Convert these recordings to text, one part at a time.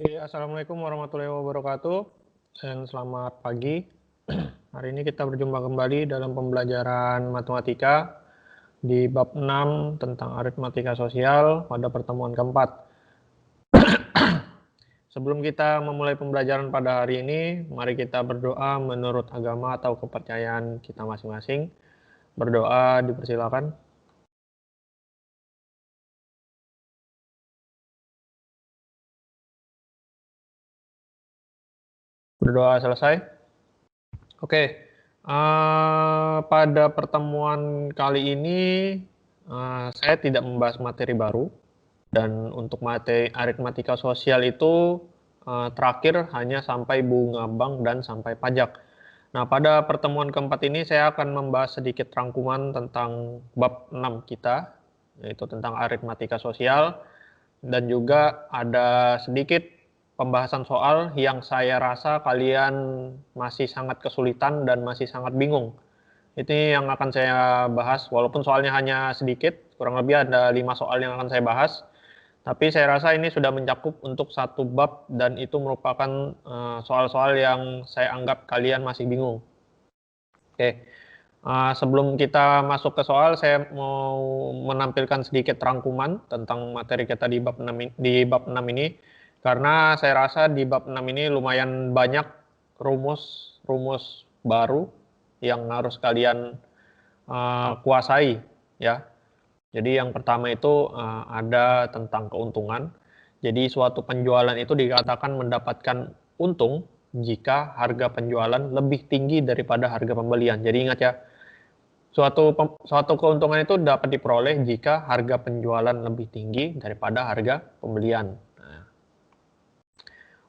Assalamualaikum warahmatullahi wabarakatuh dan selamat pagi. Hari ini kita berjumpa kembali dalam pembelajaran matematika di bab 6 tentang aritmatika sosial pada pertemuan keempat. Sebelum kita memulai pembelajaran pada hari ini, mari kita berdoa menurut agama atau kepercayaan kita masing-masing. Berdoa dipersilakan. Berdoa selesai. Oke, pada pertemuan kali ini saya tidak membahas materi baru, dan untuk materi aritmatika sosial itu terakhir hanya sampai bunga bank dan sampai pajak. Nah, pada pertemuan keempat ini saya akan membahas sedikit rangkuman tentang bab 6 kita, yaitu tentang aritmatika sosial, dan juga ada sedikit pembahasan soal yang saya rasa kalian masih sangat kesulitan dan masih sangat bingung. Ini yang akan saya bahas, walaupun soalnya hanya sedikit, kurang lebih ada 5 soal yang akan saya bahas. Tapi saya rasa ini sudah mencakup untuk satu bab dan itu merupakan soal-soal yang saya anggap kalian masih bingung. Oke, sebelum kita masuk ke soal, saya mau menampilkan sedikit rangkuman tentang materi kita di bab 6 ini. Karena saya rasa di bab 6 ini lumayan banyak rumus-rumus baru yang harus kalian kuasai, ya. Jadi yang pertama itu ada tentang keuntungan. Jadi suatu penjualan itu dikatakan mendapatkan untung jika harga penjualan lebih tinggi daripada harga pembelian. Jadi ingat ya, suatu keuntungan itu dapat diperoleh jika harga penjualan lebih tinggi daripada harga pembelian.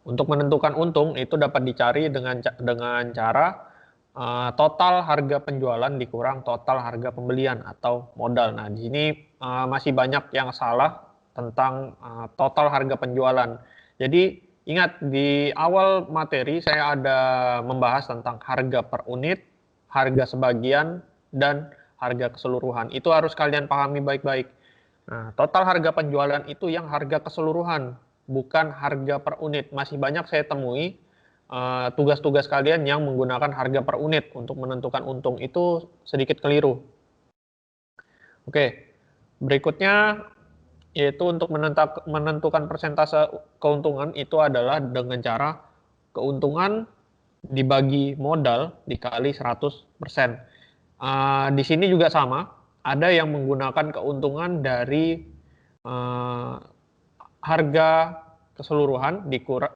Untuk menentukan untung itu dapat dicari dengan cara total harga penjualan dikurang total harga pembelian atau modal. Nah, di sini masih banyak yang salah tentang total harga penjualan. Jadi ingat, di awal materi saya ada membahas tentang harga per unit, harga sebagian, dan harga keseluruhan. Itu harus kalian pahami baik-baik. Nah, total harga penjualan itu yang harga keseluruhan, bukan harga per unit. Masih banyak saya temui tugas-tugas kalian yang menggunakan harga per unit untuk menentukan untung. Itu sedikit keliru. Oke, berikutnya yaitu untuk menentukan persentase keuntungan itu adalah dengan cara keuntungan dibagi modal dikali 100%. Di sini juga sama, ada yang menggunakan keuntungan dari harga keseluruhan dikurang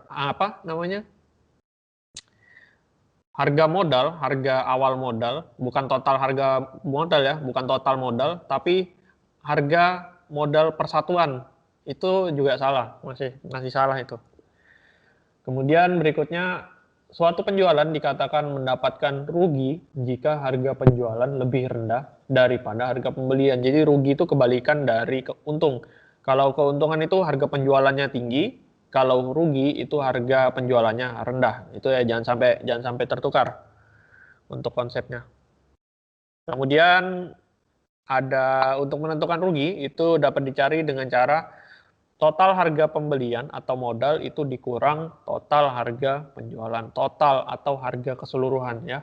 harga modal, harga awal modal, bukan total harga modal ya, bukan total modal, tapi harga modal persatuan. Itu juga salah, masih salah itu. Kemudian berikutnya, suatu penjualan dikatakan mendapatkan rugi jika harga penjualan lebih rendah daripada harga pembelian. Jadi rugi itu kebalikan dari untung. Kalau keuntungan itu harga penjualannya tinggi, kalau rugi itu harga penjualannya rendah. Itu ya, jangan sampai tertukar untuk konsepnya. Kemudian ada untuk menentukan rugi itu dapat dicari dengan cara total harga pembelian atau modal itu dikurang total harga penjualan, total atau harga keseluruhan ya.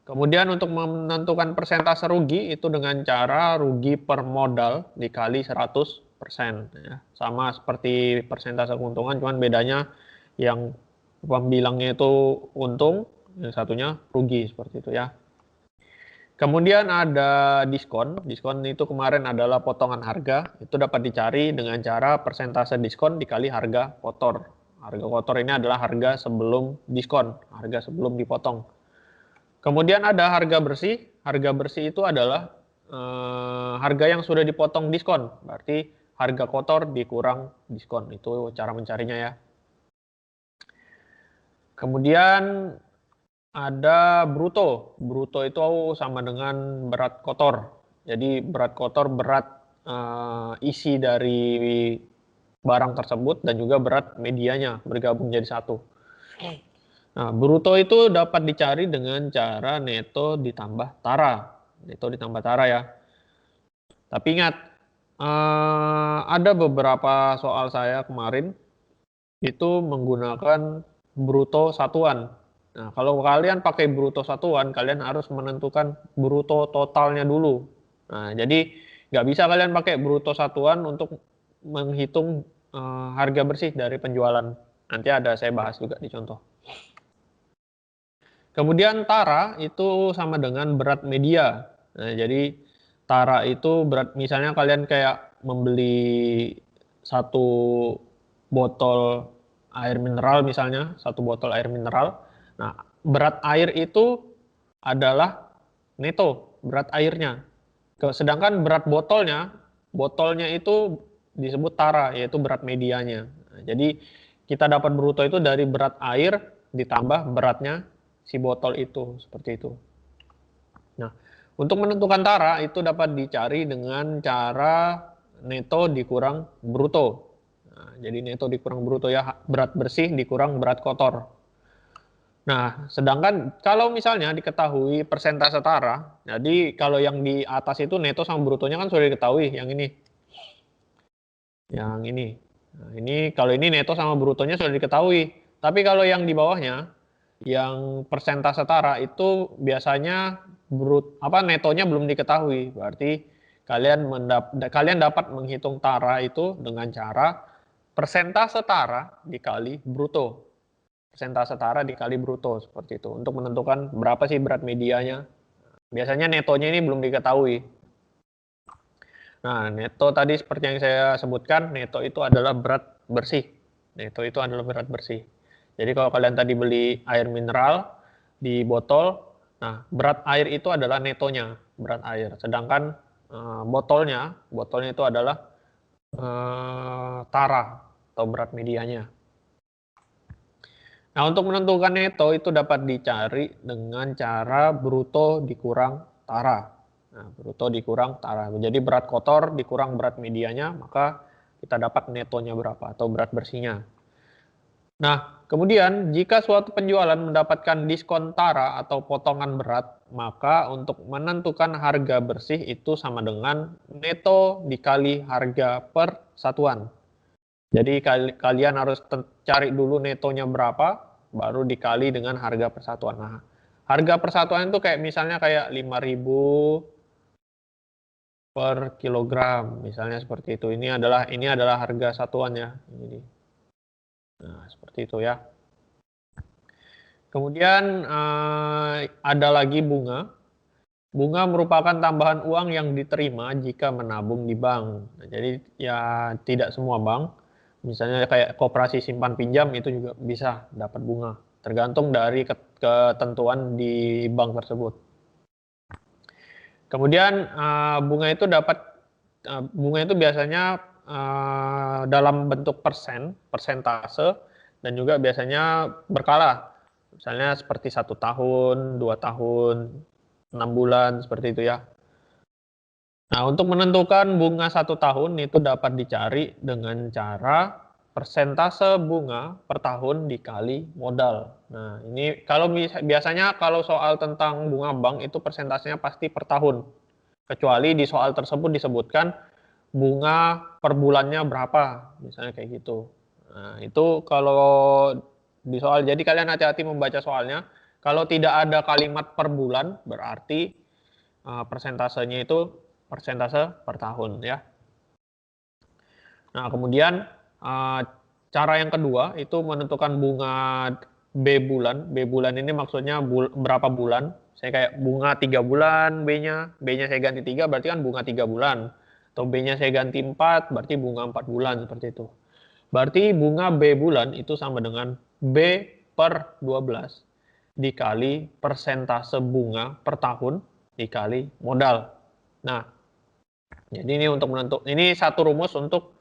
Kemudian untuk menentukan persentase rugi itu dengan cara rugi per modal dikali 100% ya. Sama seperti persentase keuntungan, cuman bedanya yang pembilangnya itu untung, yang satunya rugi, seperti itu ya. Kemudian ada diskon. Diskon itu kemarin adalah potongan harga. Itu dapat dicari dengan cara persentase diskon dikali harga kotor. Harga kotor ini adalah harga sebelum diskon, harga sebelum dipotong. Kemudian ada harga bersih. Harga bersih itu adalah harga yang sudah dipotong diskon. Berarti harga kotor dikurang diskon. Itu cara mencarinya ya. Kemudian ada bruto. Bruto itu sama dengan berat kotor. Jadi berat kotor berat isi dari barang tersebut dan juga berat medianya bergabung jadi satu. Nah, bruto itu dapat dicari dengan cara neto ditambah tara. Neto ditambah tara ya. Tapi ingat, Ada beberapa soal saya kemarin itu menggunakan bruto satuan. Nah, kalau kalian pakai bruto satuan, kalian harus menentukan bruto totalnya dulu. Nah, jadi nggak bisa kalian pakai bruto satuan untuk menghitung harga bersih dari penjualan. Nanti ada saya bahas juga di contoh. Kemudian tara itu sama dengan berat media. Nah, jadi tara itu berat, misalnya kalian kayak membeli satu botol air mineral misalnya, satu botol air mineral. Nah, berat air itu adalah neto, berat airnya. Sedangkan berat botolnya itu disebut tara, yaitu berat medianya. Nah, jadi kita dapat bruto itu dari berat air ditambah beratnya si botol itu, seperti itu. Nah, untuk menentukan tara itu dapat dicari dengan cara neto dikurang bruto. Nah, jadi neto dikurang bruto ya, berat bersih dikurang berat kotor. Nah, sedangkan kalau misalnya diketahui persentase tara, jadi kalau yang di atas itu neto sama brutonya kan sudah diketahui, yang ini. Yang ini. Nah, ini kalau ini neto sama brutonya sudah diketahui. Tapi kalau yang di bawahnya, yang persentase tara itu biasanya netonya belum diketahui. Berarti kalian dapat menghitung tara itu dengan cara persentase tara dikali bruto. Persentase tara dikali bruto seperti itu untuk menentukan berapa sih berat medianya. Biasanya netonya ini belum diketahui. Nah, neto tadi seperti yang saya sebutkan, neto itu adalah berat bersih. Neto itu adalah berat bersih. Jadi kalau kalian tadi beli air mineral di botol, nah berat air itu adalah netonya, berat air. Sedangkan botolnya itu adalah tara atau berat medianya. Nah, untuk menentukan neto itu dapat dicari dengan cara bruto dikurang tara. Nah, bruto dikurang tara. Jadi berat kotor dikurang berat medianya, maka kita dapat netonya berapa atau berat bersihnya. Nah, kemudian jika suatu penjualan mendapatkan diskon tara atau potongan berat, maka untuk menentukan harga bersih itu sama dengan neto dikali harga per satuan. Jadi kalian harus cari dulu netonya berapa, baru dikali dengan harga persatuan. Nah, harga persatuan itu kayak misalnya kayak 5.000 per kilogram, misalnya seperti itu. Ini adalah harga satuan ya. Nah, seperti itu ya. Kemudian ada lagi bunga. Bunga merupakan tambahan uang yang diterima jika menabung di bank. Nah, jadi ya tidak semua bank, misalnya kayak koperasi simpan pinjam itu juga bisa dapat bunga, tergantung dari ketentuan di bank tersebut. Kemudian bunga itu biasanya dalam bentuk persentase, dan juga biasanya berkala. Misalnya seperti 1 tahun, 2 tahun, 6 bulan, seperti itu ya. Nah, untuk menentukan bunga 1 tahun itu dapat dicari dengan cara persentase bunga per tahun dikali modal. Nah, ini biasanya kalau soal tentang bunga bank itu persentasenya pasti per tahun. Kecuali di soal tersebut disebutkan bunga per bulannya berapa, misalnya kayak gitu. Nah, itu kalau di soal, jadi kalian hati-hati membaca soalnya. Kalau tidak ada kalimat per bulan, berarti persentasenya itu persentase per tahun ya. Nah, kemudian cara yang kedua itu menentukan bunga B bulan. B bulan ini maksudnya berapa bulan. Saya kayak bunga 3 bulan B-nya saya ganti 3 berarti kan bunga 3 bulan. Atau B-nya saya ganti 4 berarti bunga 4 bulan seperti itu. Berarti bunga B bulan itu sama dengan B per 12 dikali persentase bunga per tahun dikali modal. Nah, jadi ini satu rumus untuk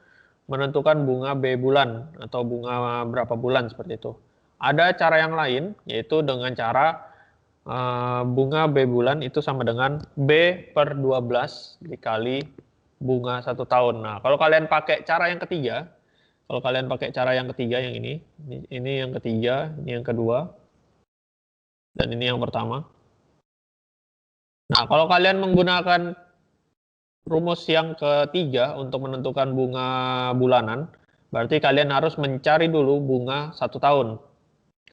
menentukan bunga B bulan atau bunga berapa bulan seperti itu. Ada cara yang lain, yaitu dengan cara bunga B bulan itu sama dengan B per 12 dikali bunga 1 tahun. Nah, kalau kalian pakai cara yang ketiga, yang ini yang ketiga, ini yang kedua, dan ini yang pertama. Nah, kalau kalian menggunakan rumus yang ketiga untuk menentukan bunga bulanan, berarti kalian harus mencari dulu bunga 1 tahun.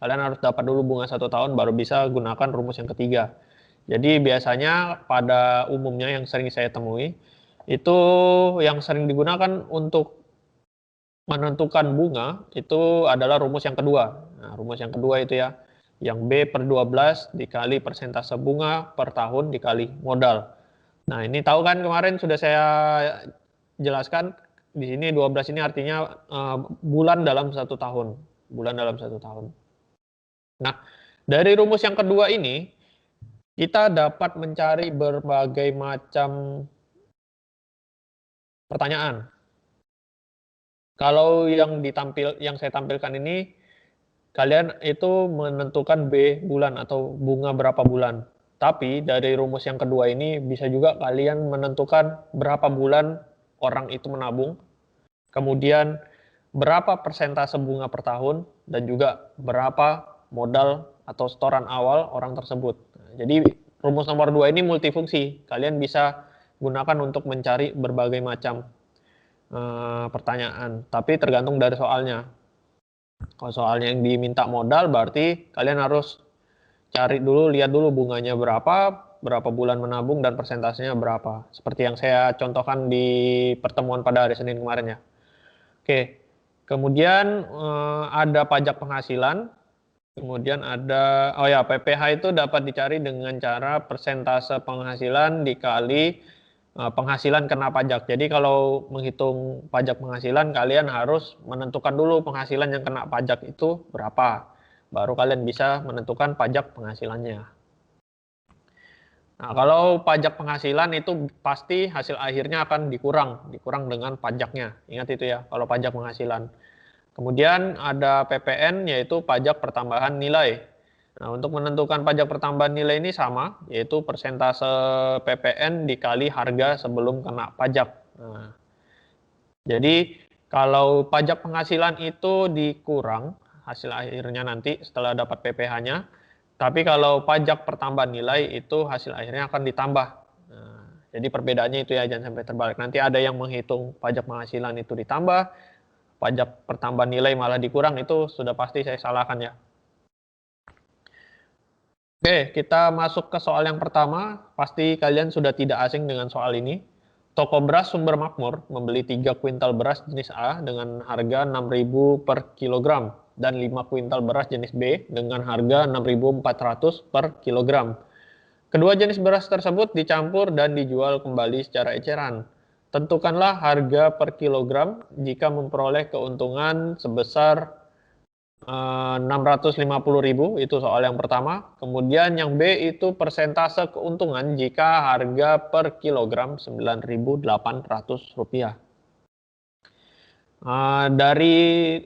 Kalian harus dapat dulu bunga 1 tahun, baru bisa gunakan rumus yang ketiga. Jadi biasanya pada umumnya yang sering saya temui, itu yang sering digunakan untuk menentukan bunga, itu adalah rumus yang kedua. Nah, rumus yang kedua itu ya, yang B per 12 dikali persentase bunga per tahun dikali modal. Nah, ini tahu kan kemarin sudah saya jelaskan, di sini 12 ini artinya bulan dalam 1 tahun. Bulan dalam 1 tahun. Nah, dari rumus yang kedua ini, kita dapat mencari berbagai macam pertanyaan. Kalau yang saya tampilkan ini, kalian itu menentukan B bulan atau bunga berapa bulan. Tapi dari rumus yang kedua ini bisa juga kalian menentukan berapa bulan orang itu menabung, kemudian berapa persentase bunga per tahun, dan juga berapa modal atau setoran awal orang tersebut. Jadi rumus nomor 2 ini multifungsi. Kalian bisa gunakan untuk mencari berbagai macam pertanyaan, tapi tergantung dari soalnya. Kalau soalnya yang diminta modal, berarti kalian harus cari dulu, lihat dulu bunganya berapa bulan menabung, dan persentasenya berapa. Seperti yang saya contohkan di pertemuan pada hari Senin kemarin ya. Oke, kemudian ada pajak penghasilan, kemudian ada, oh ya, PPh itu dapat dicari dengan cara persentase penghasilan dikali penghasilan kena pajak. Jadi kalau menghitung pajak penghasilan, kalian harus menentukan dulu penghasilan yang kena pajak itu berapa. Baru kalian bisa menentukan pajak penghasilannya. Nah, kalau pajak penghasilan itu pasti hasil akhirnya akan dikurang dengan pajaknya. Ingat itu ya, kalau pajak penghasilan. Kemudian ada PPN, yaitu pajak pertambahan nilai. Nah, untuk menentukan pajak pertambahan nilai ini sama, yaitu persentase PPN dikali harga sebelum kena pajak. Nah, jadi kalau pajak penghasilan itu dikurang hasil akhirnya nanti setelah dapat PPh-nya, tapi kalau pajak pertambahan nilai itu hasil akhirnya akan ditambah. Nah, jadi perbedaannya itu ya, jangan sampai terbalik. Nanti ada yang menghitung pajak penghasilan itu ditambah, pajak pertambahan nilai malah dikurang, itu sudah pasti saya salahkan ya. Oke, kita masuk ke soal yang pertama. Pasti kalian sudah tidak asing dengan soal ini. Toko beras Sumber Makmur membeli 3 kuintal beras jenis A dengan harga 6.000 per kilogram dan 5 kuintal beras jenis B dengan harga 6.400 per kilogram. Kedua jenis beras tersebut dicampur dan dijual kembali secara eceran. Tentukanlah harga per kilogram jika memperoleh keuntungan sebesar 650.000, itu soal yang pertama. Kemudian yang B itu persentase keuntungan jika harga per kilogram Rp9.800. Dari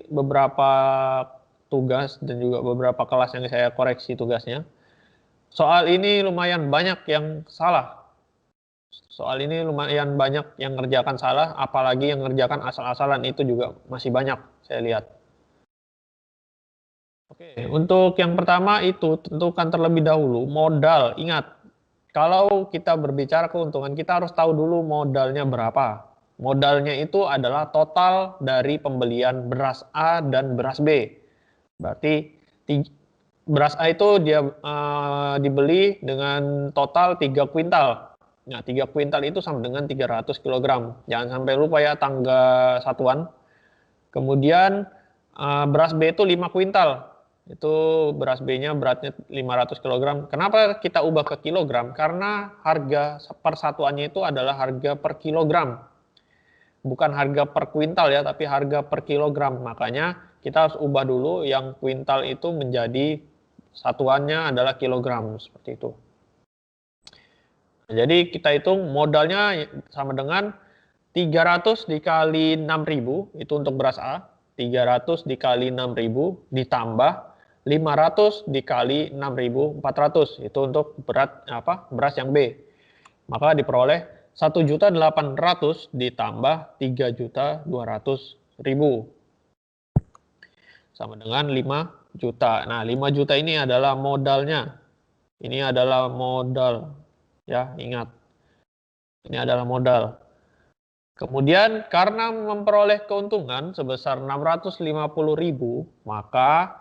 beberapa tugas dan juga beberapa kelas yang saya koreksi tugasnya, soal ini lumayan banyak yang salah. Soal ini lumayan banyak yang ngerjakan salah, apalagi yang ngerjakan asal-asalan itu juga masih banyak saya lihat. Oke, untuk yang pertama itu tentukan terlebih dahulu modal. Ingat, kalau kita berbicara keuntungan, kita harus tahu dulu modalnya berapa. Modalnya itu adalah total dari pembelian beras A dan beras B. Berarti beras A itu dia dibeli dengan total 3 kuintal. Nah, 3 kuintal itu sama dengan 300 kg. Jangan sampai lupa ya tangga satuan. Kemudian beras B itu 5 kuintal. Itu beras B-nya beratnya 500 kg. Kenapa kita ubah ke kilogram? Karena harga persatuannya itu adalah harga per kilogram. Bukan harga per kuintal ya, tapi harga per kilogram. Makanya kita harus ubah dulu yang kuintal itu menjadi satuannya adalah kilogram, seperti itu. Jadi kita hitung modalnya sama dengan 300 dikali 6.000, itu untuk beras A. 300 dikali 6.000 ditambah 500 dikali 6.400, itu untuk beras yang B. Maka diperoleh 1.800.000 ditambah 3.200.000 sama dengan 5 juta. Nah, 5 juta ini adalah modalnya. Ini adalah modal ya, ingat. Ini adalah modal. Kemudian karena memperoleh keuntungan sebesar 650.000, maka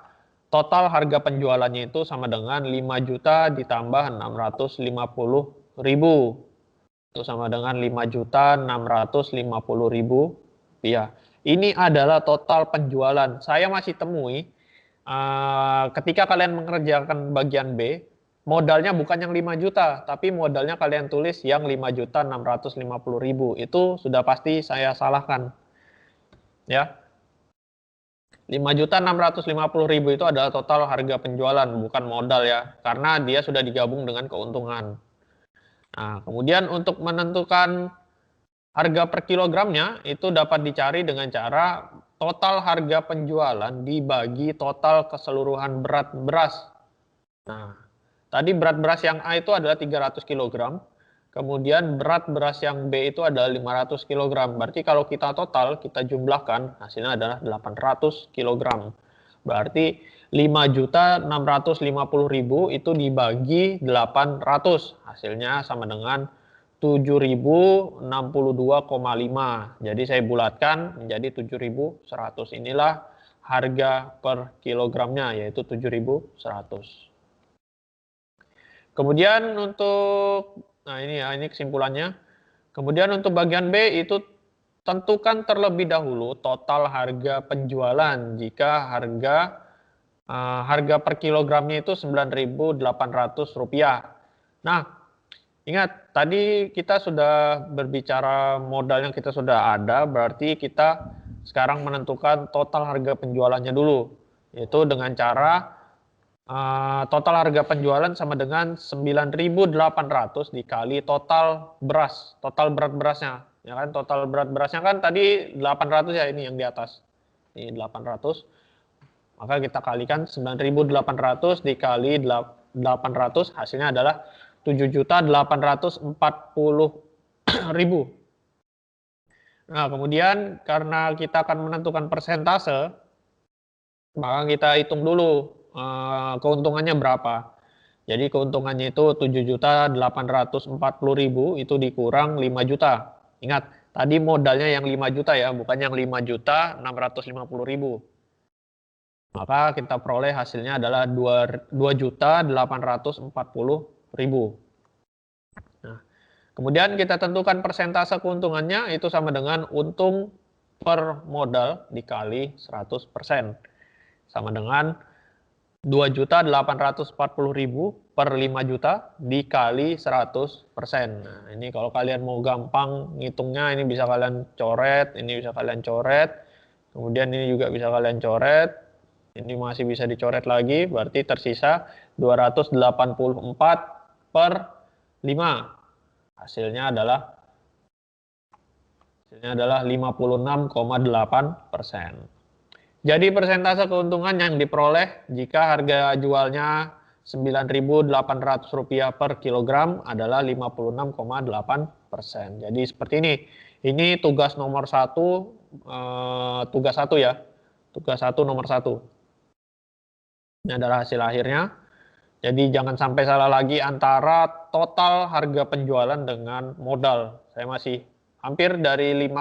total harga penjualannya itu sama dengan 5 juta ditambah 650.000. Itu sama dengan 5.650.000 rupiah. Ini adalah total penjualan. Saya masih temui ketika kalian mengerjakan bagian B, modalnya bukan yang 5 juta, tapi modalnya kalian tulis yang 5.650.000. Itu sudah pasti saya salahkan. Ya. 5.650.000 itu adalah total harga penjualan, bukan modal ya. Karena dia sudah digabung dengan keuntungan. Nah, kemudian untuk menentukan harga per kilogramnya itu dapat dicari dengan cara total harga penjualan dibagi total keseluruhan berat beras. Nah, tadi berat beras yang A itu adalah 300 kg, kemudian berat beras yang B itu adalah 500 kg. Berarti kalau kita total, kita jumlahkan, hasilnya adalah 800 kg. Berarti 5.650.000 itu dibagi 800, hasilnya sama dengan 7.062,5. Jadi saya bulatkan menjadi 7.100. Inilah harga per kilogramnya, yaitu 7.100. Kemudian untuk, nah ini ya, ini kesimpulannya. Kemudian untuk bagian B itu tentukan terlebih dahulu total harga penjualan jika harga per kilogramnya itu Rp9.800. Nah, ingat tadi kita sudah berbicara modal yang kita sudah ada, berarti kita sekarang menentukan total harga penjualannya dulu, yaitu dengan cara total harga penjualan sama dengan 9.800 dikali total beras, total berat berasnya. Ya kan, total berat berasnya kan tadi 800 ya, ini yang di atas. Ini 800. Maka kita kalikan 9.800 dikali 800, hasilnya adalah 7.840.000. Nah, kemudian karena kita akan menentukan persentase, maka kita hitung dulu keuntungannya berapa. Jadi keuntungannya itu 7.840.000 itu dikurang 5 juta. Ingat, tadi modalnya yang 5 juta ya, bukan yang 5.650.000. Maka kita peroleh hasilnya adalah 2.840.000. Nah, kemudian kita tentukan persentase keuntungannya itu sama dengan untung per modal dikali 100%. Sama dengan 2.840.000 per 5 juta dikali 100%. Nah, ini kalau kalian mau gampang ngitungnya, ini bisa kalian coret, ini bisa kalian coret, kemudian ini juga bisa kalian coret, ini masih bisa dicoret lagi, berarti tersisa 284 per 5. Hasilnya adalah 56,8%. Jadi persentase keuntungan yang diperoleh jika harga jualnya Rp9.800 per kilogram adalah 56,8%. Jadi seperti ini. Ini tugas nomor 1, tugas 1 ya. Tugas 1 nomor 1. Ini adalah hasil akhirnya. Jadi jangan sampai salah lagi antara total harga penjualan dengan modal. Saya masih hampir dari 6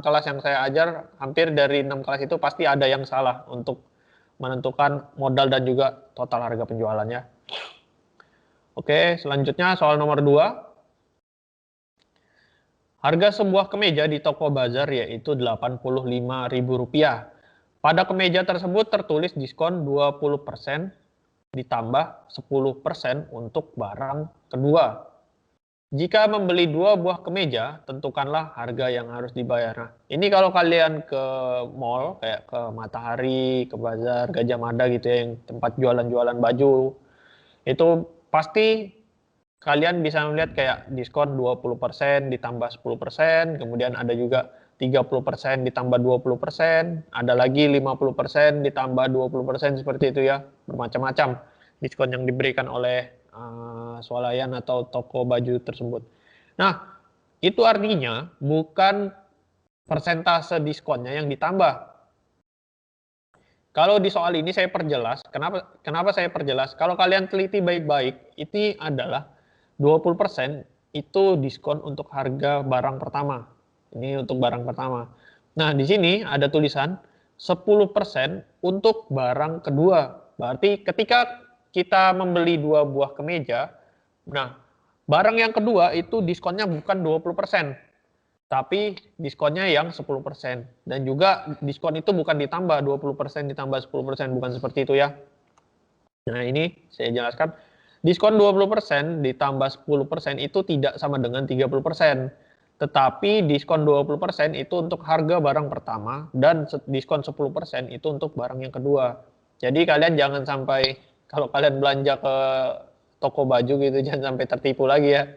kelas yang saya ajar, hampir dari 6 kelas itu pasti ada yang salah untuk menentukan modal dan juga total harga penjualannya. Oke, selanjutnya soal nomor 2. Harga sebuah kemeja di toko bazar yaitu Rp85.000. Pada kemeja tersebut tertulis diskon 20% ditambah 10% untuk barang kedua. Jika membeli 2 buah kemeja, tentukanlah harga yang harus dibayar. Nah, ini kalau kalian ke mall, kayak ke Matahari, ke Bazar, Gajah Mada gitu ya, yang tempat jualan-jualan baju, itu pasti kalian bisa melihat kayak diskon 20% ditambah 10%, kemudian ada juga 30% ditambah 20%, ada lagi 50% ditambah 20%, seperti itu ya, bermacam-macam diskon yang diberikan oleh swalayan atau toko baju tersebut. Nah, itu artinya bukan persentase diskonnya yang ditambah. Kalau di soal ini saya perjelas, kenapa saya perjelas? Kalau kalian teliti baik-baik, ini adalah 20% itu diskon untuk harga barang pertama. Ini untuk barang pertama. Nah, di sini ada tulisan 10% untuk barang kedua. Berarti ketika kita membeli 2 buah kemeja, nah, barang yang kedua itu diskonnya bukan 20%, tapi diskonnya yang 10%. Dan juga diskon itu bukan ditambah 20% ditambah 10%, bukan seperti itu ya. Nah, ini saya jelaskan. Diskon 20% ditambah 10% itu tidak sama dengan 30%. Tetapi diskon 20% itu untuk harga barang pertama dan diskon 10% itu untuk barang yang kedua. Jadi kalian jangan sampai kalau kalian belanja ke toko baju gitu jangan sampai tertipu lagi ya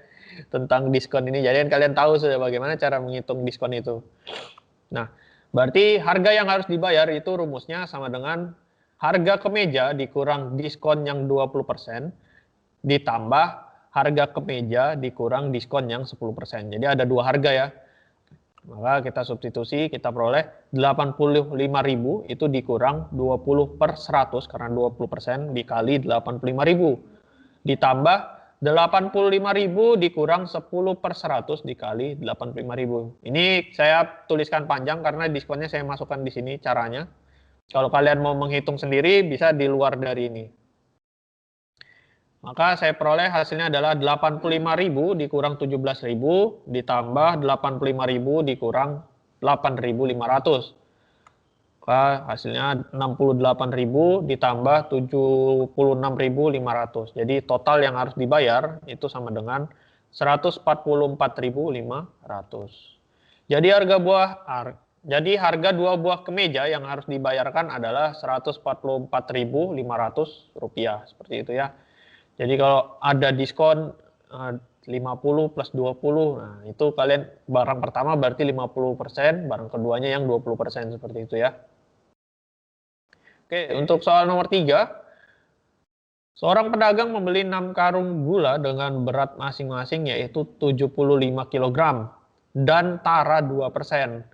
tentang diskon ini. Jadi kalian tahu sudah bagaimana cara menghitung diskon itu. Nah, berarti harga yang harus dibayar itu rumusnya sama dengan harga kemeja dikurang diskon yang 20% ditambah harga kemeja dikurang diskon yang 10%. Jadi ada dua harga ya. Maka kita substitusi, kita peroleh 85.000 itu dikurang 20/100 karena 20% dikali 85.000. Ditambah 85.000 dikurang 10/100 dikali 85.000. Ini saya tuliskan panjang karena diskonnya saya masukkan di sini caranya. Kalau kalian mau menghitung sendiri bisa di luar dari ini. Maka saya peroleh hasilnya adalah 85.000 dikurang 17.000 ditambah 85.000 dikurang 8.500. Maka hasilnya 68.000 ditambah 76.500. Jadi total yang harus dibayar itu sama dengan 144.500. Jadi harga dua buah kemeja yang harus dibayarkan adalah 144.500 rupiah. Seperti itu ya. Jadi kalau ada diskon 50 plus 20, nah itu kalian barang pertama berarti 50%, barang keduanya yang 20%, seperti itu ya. Oke, untuk soal nomor 3, seorang pedagang membeli 6 karung gula dengan berat masing-masing yaitu 75 kg dan tara 2%.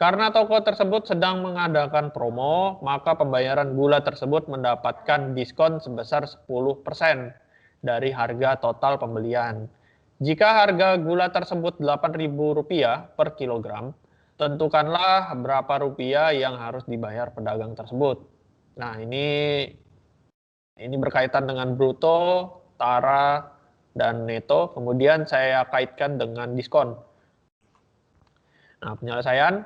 Karena toko tersebut sedang mengadakan promo, maka pembayaran gula tersebut mendapatkan diskon sebesar 10% dari harga total pembelian. Jika harga gula tersebut Rp8.000 per kilogram, tentukanlah berapa rupiah yang harus dibayar pedagang tersebut. Nah, ini berkaitan dengan bruto, tara, dan neto. Kemudian saya kaitkan dengan diskon. Nah, penyelesaian.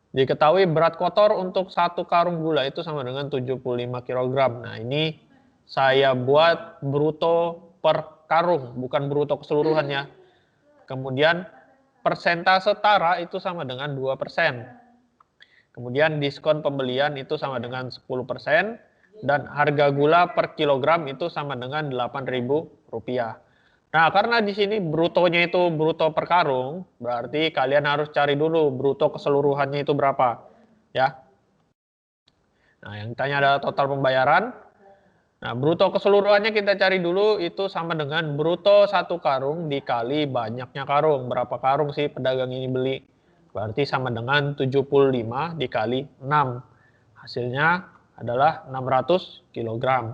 Diketahui berat kotor untuk 1 karung gula itu sama dengan 75 kg. Nah, ini saya buat bruto per karung, bukan bruto keseluruhannya. Kemudian persentase tara itu sama dengan 2%. Kemudian diskon pembelian itu sama dengan 10%. Dan harga gula per kilogram itu sama dengan Rp8.000. Nah, karena di sini brutonya itu bruto per karung, berarti kalian harus cari dulu bruto keseluruhannya itu berapa, ya. Nah, yang ditanya adalah total pembayaran. Nah, bruto keseluruhannya kita cari dulu itu sama dengan bruto 1 karung dikali banyaknya karung. Berapa karung sih pedagang ini beli? Berarti sama dengan 75 dikali 6. Hasilnya adalah 600 kg.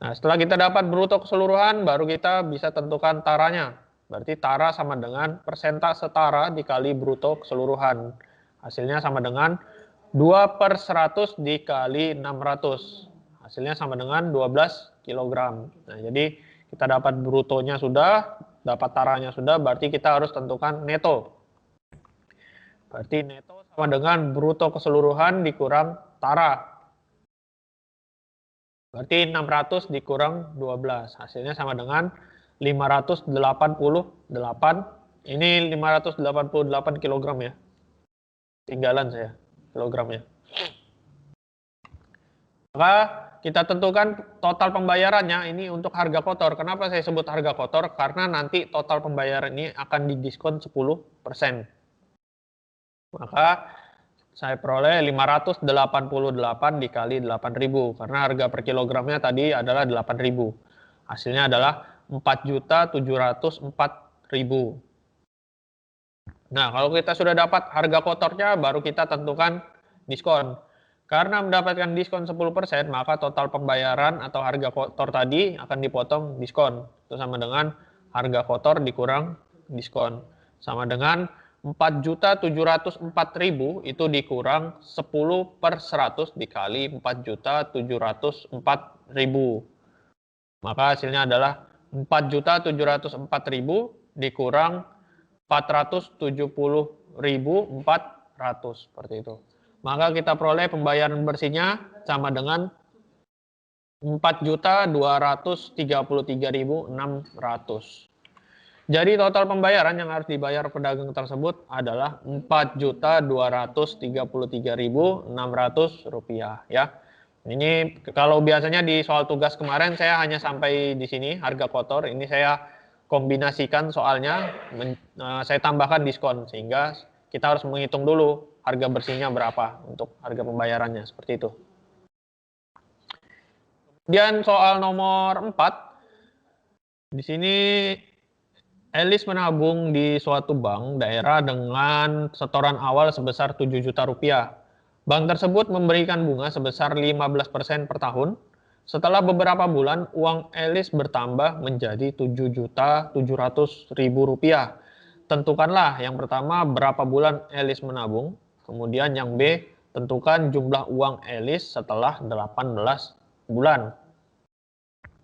Nah, setelah kita dapat bruto keseluruhan, baru kita bisa tentukan taranya. Berarti tara sama dengan persentase tara dikali bruto keseluruhan. Hasilnya sama dengan 2/100 dikali 600. Hasilnya sama dengan 12 kg. Nah, jadi kita dapat brutonya sudah, dapat taranya sudah, berarti kita harus tentukan neto. Berarti neto sama dengan bruto keseluruhan dikurang tara. Berarti 600 dikurang 12. Hasilnya sama dengan 588. Ini 588 kg ya. Tinggalan saya kilogramnya. Maka kita tentukan total pembayarannya ini untuk harga kotor. Kenapa saya sebut harga kotor? Karena nanti total pembayaran ini akan didiskon 10%. Maka saya peroleh 588 dikali 8.000 karena harga per kilogramnya tadi adalah 8.000. Hasilnya adalah 4.704.000. Nah, kalau kita sudah dapat harga kotornya baru kita tentukan diskon. Karena mendapatkan diskon 10%, maka total pembayaran atau harga kotor tadi akan dipotong diskon. Itu sama dengan harga kotor dikurang diskon. Sama dengan 4.704.000 itu dikurang 10/100 dikali 4.704.000. Maka hasilnya adalah 4.704.000 dikurang 470.400, seperti itu. Maka kita peroleh pembayaran bersihnya sama dengan 4.233.600. Jadi total pembayaran yang harus dibayar pedagang tersebut adalah 4.233.600 rupiah, ya. Ini kalau biasanya di soal tugas kemarin saya hanya sampai di sini harga kotor. Ini saya kombinasikan soalnya, saya tambahkan diskon sehingga kita harus menghitung dulu harga bersihnya berapa untuk harga pembayarannya, seperti itu. Kemudian soal nomor 4. Di sini Elis menabung di suatu bank daerah dengan setoran awal sebesar 7 juta rupiah. Bank tersebut memberikan bunga sebesar 15% per tahun. Setelah beberapa bulan, uang Elis bertambah menjadi 7.700.000 rupiah. Tentukanlah yang pertama berapa bulan Elis menabung. Kemudian yang B, tentukan jumlah uang Elis setelah 18 bulan.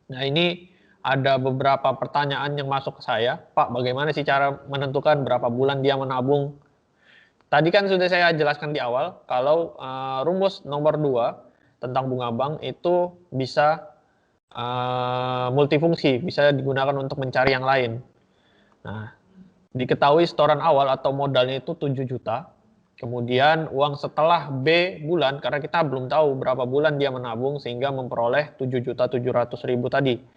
Nah, ini ada beberapa pertanyaan yang masuk ke saya. Pak, bagaimana sih cara menentukan berapa bulan dia menabung? Tadi kan sudah saya jelaskan di awal, kalau rumus nomor 2 tentang bunga bank itu bisa multifungsi, bisa digunakan untuk mencari yang lain. Nah, diketahui setoran awal atau modalnya itu 7 juta, kemudian uang setelah B bulan, karena kita belum tahu berapa bulan dia menabung sehingga memperoleh 7.700.000 tadi.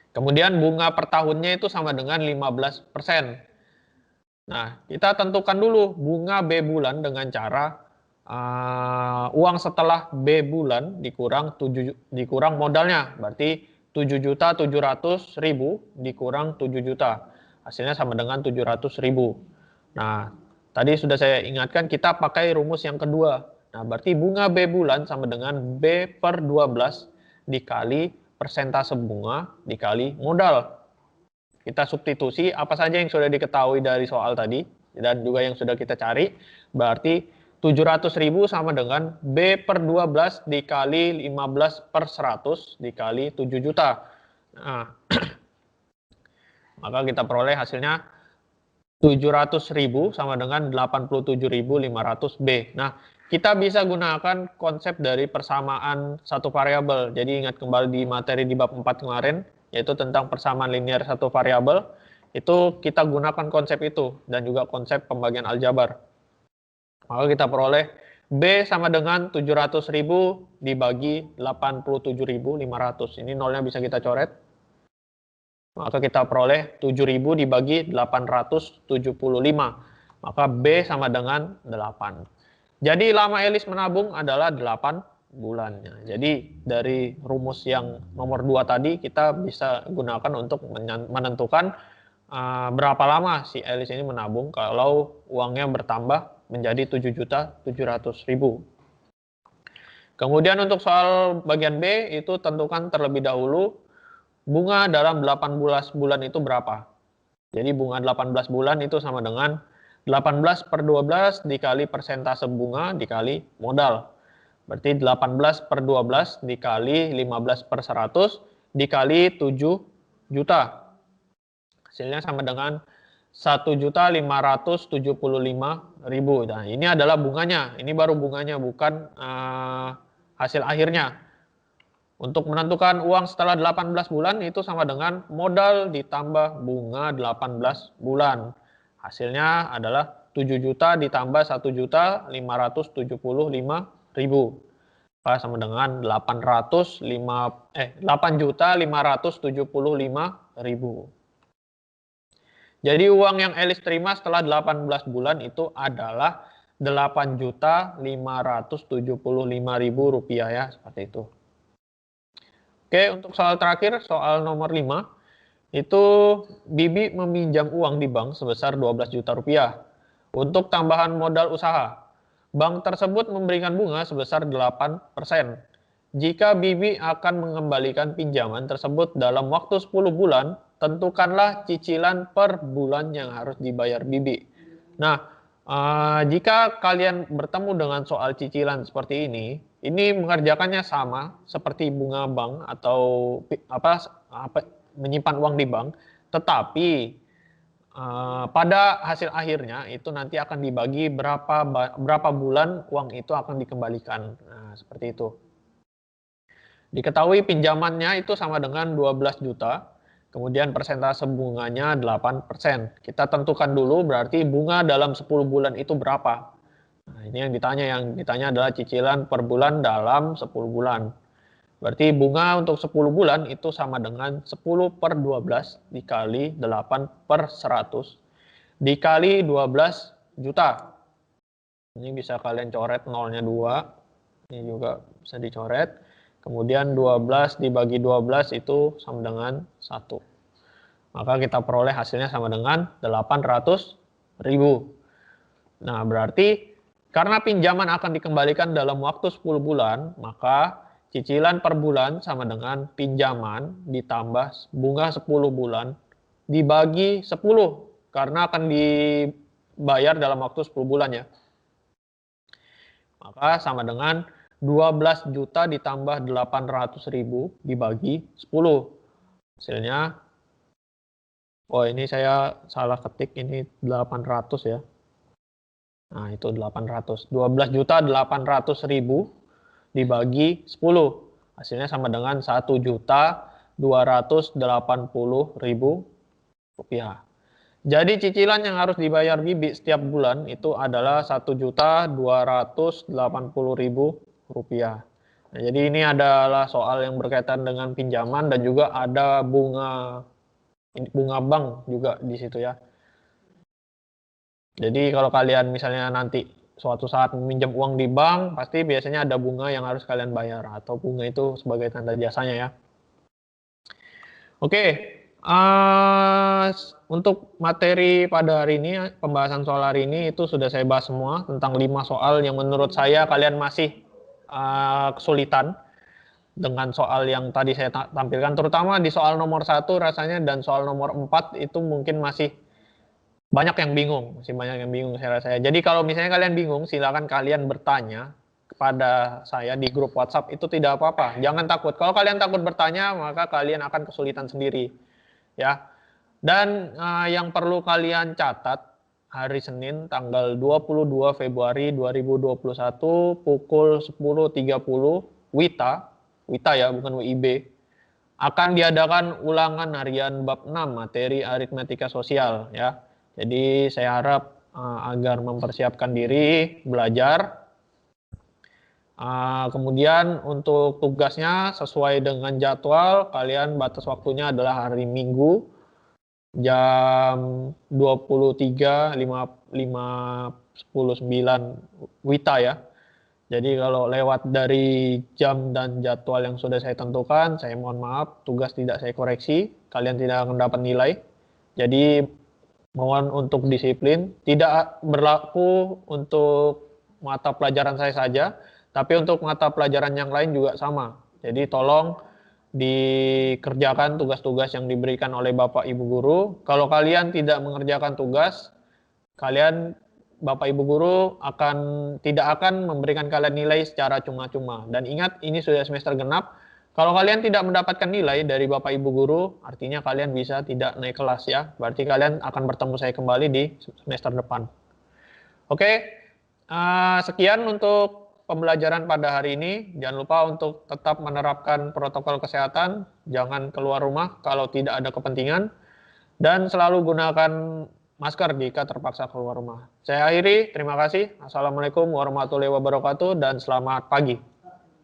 Kemudian bunga per tahunnya itu sama dengan 15%. Nah, kita tentukan dulu bunga B bulan dengan cara uang setelah B bulan dikurang modalnya, berarti 7.700.000 dikurang 7 juta. Hasilnya sama dengan 700.000. Nah, tadi sudah saya ingatkan kita pakai rumus yang kedua. Nah, berarti bunga B bulan sama dengan B per 12 dikali persentase bunga dikali modal. Kita substitusi apa saja yang sudah diketahui dari soal tadi dan juga yang sudah kita cari. Berarti 700.000 sama dengan B per 12 dikali 15/100 dikali 7 juta. Nah, maka kita peroleh hasilnya 700.000 sama dengan 87.500B. Nah, kita bisa gunakan konsep dari persamaan satu variabel. Jadi ingat kembali di materi di bab 4 kemarin, yaitu tentang persamaan linear satu variabel. Itu kita gunakan konsep itu dan juga konsep pembagian aljabar. Maka kita peroleh B sama dengan 700.000 dibagi 87.500. Ini nolnya bisa kita coret. Maka kita peroleh 7.000 dibagi 875. Maka B sama dengan 8. Jadi lama Elis menabung adalah 8 bulannya. Jadi dari rumus yang nomor 2 tadi kita bisa gunakan untuk menentukan berapa lama si Elis ini menabung kalau uangnya bertambah menjadi 7.700.000. Kemudian untuk soal bagian B itu tentukan terlebih dahulu bunga dalam 18 bulan itu berapa. Jadi bunga 18 bulan itu sama dengan 18 per 12 dikali persentase bunga dikali modal. Berarti 18 per 12 dikali 15/100 dikali 7 juta. Hasilnya sama dengan 1.575.000. Nah, ini adalah bunganya. Ini baru bunganya, bukan hasil akhirnya. Untuk menentukan uang setelah 18 bulan itu sama dengan modal ditambah bunga 18 bulan. Hasilnya adalah 7 juta ditambah 1.575.000. Sama dengan 8.575.000. Jadi uang yang Elis terima setelah 18 bulan itu adalah 8.575.000 rupiah, ya, seperti itu. Oke, untuk soal terakhir, soal nomor 5, itu Bibi meminjam uang di bank sebesar 12 juta rupiah untuk tambahan modal usaha. Bank tersebut memberikan bunga sebesar 8%. Jika Bibi akan mengembalikan pinjaman tersebut dalam waktu 10 bulan, tentukanlah cicilan per bulan yang harus dibayar Bibi. Nah, jika kalian bertemu dengan soal cicilan seperti ini mengerjakannya sama seperti bunga bank atau menyimpan uang di bank, tetapi pada hasil akhirnya itu nanti akan dibagi berapa bulan uang itu akan dikembalikan. Nah, seperti itu. Diketahui pinjamannya itu sama dengan 12 juta, kemudian persentase bunganya 8%. Kita tentukan dulu berarti bunga dalam 10 bulan itu berapa. Nah, ini yang ditanya adalah cicilan per bulan dalam 10 bulan. Berarti bunga untuk 10 bulan itu sama dengan 10 per 12 dikali 8 per 100 dikali 12 juta. Ini bisa kalian coret nolnya 2. Ini juga bisa dicoret. Kemudian 12 dibagi 12 itu sama dengan 1. Maka kita peroleh hasilnya sama dengan 800.000. Nah, berarti karena pinjaman akan dikembalikan dalam waktu 10 bulan, maka cicilan per bulan sama dengan pinjaman ditambah bunga 10 bulan dibagi 10 karena akan dibayar dalam waktu 10 bulan ya. Maka sama dengan 12 juta ditambah 800.000 dibagi 10. Hasilnya, oh ini saya salah ketik, ini 800 ya. Nah itu 800. 12 juta 800.000 dibagi 10. Hasilnya sama dengan 1.280.000 rupiah. Jadi cicilan yang harus dibayar Bibi setiap bulan itu adalah 1.280.000 rupiah. Nah, jadi ini adalah soal yang berkaitan dengan pinjaman dan juga ada bunga bank juga di situ ya. Jadi kalau kalian misalnya nanti suatu saat meminjam uang di bank, pasti biasanya ada bunga yang harus kalian bayar atau bunga itu sebagai tanda jasanya ya. Oke, untuk materi pada hari ini, pembahasan soal hari ini itu sudah saya bahas semua tentang 5 soal yang menurut saya kalian masih kesulitan dengan soal yang tadi saya tampilkan, terutama di soal nomor 1 rasanya dan soal nomor 4 itu mungkin masih banyak yang bingung, saya rasa. Jadi kalau misalnya kalian bingung, silakan kalian bertanya kepada saya di grup WhatsApp, itu tidak apa-apa, jangan takut. Kalau kalian takut bertanya, maka kalian akan kesulitan sendiri, ya. Dan yang perlu kalian catat, hari Senin tanggal 22 Februari 2021 pukul 10.30 WITA ya bukan WIB, akan diadakan ulangan harian bab 6 materi aritmatika sosial ya. Jadi saya harap agar mempersiapkan diri belajar. Kemudian untuk tugasnya sesuai dengan jadwal, kalian batas waktunya adalah hari Minggu jam 23.59 WITA ya. Jadi kalau lewat dari jam dan jadwal yang sudah saya tentukan, saya mohon maaf, tugas tidak saya koreksi, kalian tidak akan dapat nilai. Jadi mohon untuk disiplin, tidak berlaku untuk mata pelajaran saya saja, tapi untuk mata pelajaran yang lain juga sama. Jadi tolong dikerjakan tugas-tugas yang diberikan oleh Bapak Ibu Guru. Kalau kalian tidak mengerjakan tugas, Bapak Ibu Guru tidak akan memberikan kalian nilai secara cuma-cuma. Dan ingat, ini sudah semester genap. Kalau kalian tidak mendapatkan nilai dari Bapak Ibu Guru, artinya kalian bisa tidak naik kelas ya. Berarti kalian akan bertemu saya kembali di semester depan. Oke, sekian untuk pembelajaran pada hari ini. Jangan lupa untuk tetap menerapkan protokol kesehatan, jangan keluar rumah kalau tidak ada kepentingan, dan selalu gunakan masker jika terpaksa keluar rumah. Saya akhiri, terima kasih. Assalamualaikum warahmatullahi wabarakatuh dan selamat pagi.